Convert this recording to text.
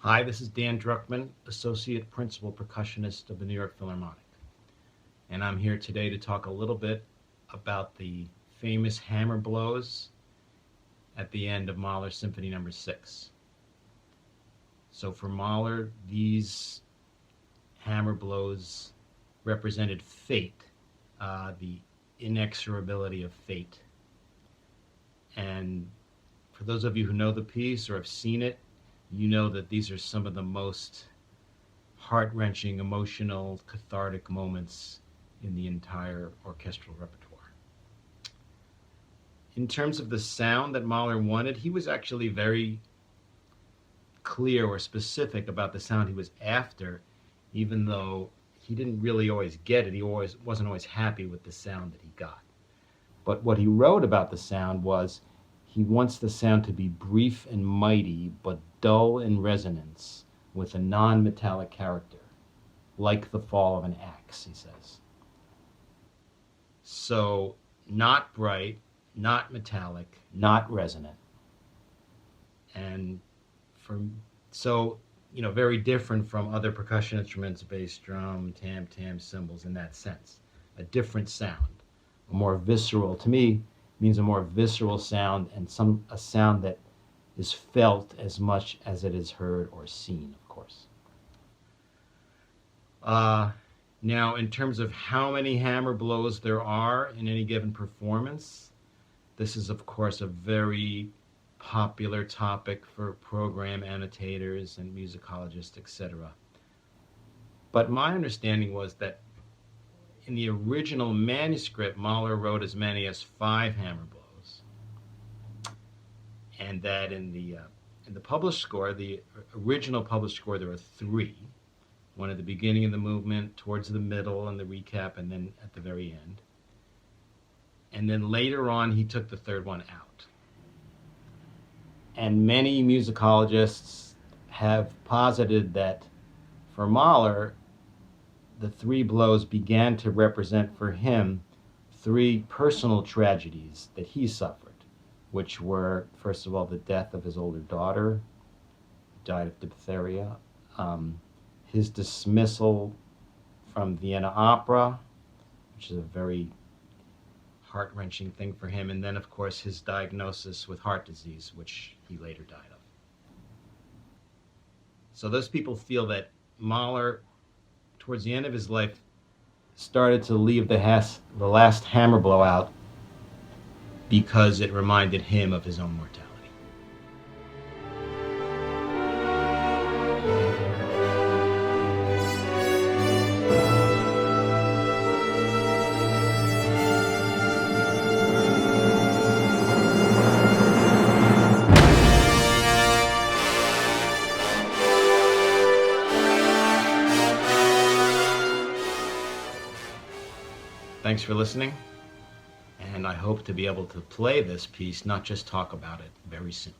Hi, this is Dan Druckman, Associate Principal Percussionist of the New York Philharmonic. And I'm here today to talk a little bit about the famous hammer blows at the end of Mahler's Symphony No. 6. So for Mahler, these hammer blows represented fate, the inexorability of fate. And for those of you who know the piece or have seen it, you know that these are some of the most heart-wrenching, emotional, cathartic moments in the entire orchestral repertoire. In terms of the sound that Mahler wanted, he was actually very clear or specific about the sound he was after, even though he didn't really always get it. He wasn't always happy with the sound that he got. But what he wrote about the sound was he wants the sound to be brief and mighty, but dull in resonance, with a non-metallic character, like the fall of an axe, he says. So, not bright, not metallic, not resonant. And very different from other percussion instruments, bass, drum, tam, cymbals, in that sense. A different sound, a more visceral, to me, means a more visceral sound, and a sound that is felt as much as it is heard or seen, of course. Now, in terms of how many hammer blows there are in any given performance, this is, of course, a very popular topic for program annotators and musicologists, etc. But my understanding was that in the original manuscript, Mahler wrote as many as 5 hammer blows, and that in the published score, the original published score, there are 3. One at the beginning of the movement, towards the middle, and the recap, and then at the very end. And then later on, he took the 3rd one out. And many musicologists have posited that for Mahler, the 3 blows began to represent for him 3 personal tragedies that he suffered, which were, first of all, the death of his older daughter, who died of diphtheria, his dismissal from Vienna Opera, which is a very heart-wrenching thing for him, and then, of course, his diagnosis with heart disease, which he later died of. So those people feel that Mahler, towards the end of his life, started to leave the last hammer blow out because it reminded him of his own mortality. Thanks for listening, and I hope to be able to play this piece, not just talk about it, very soon.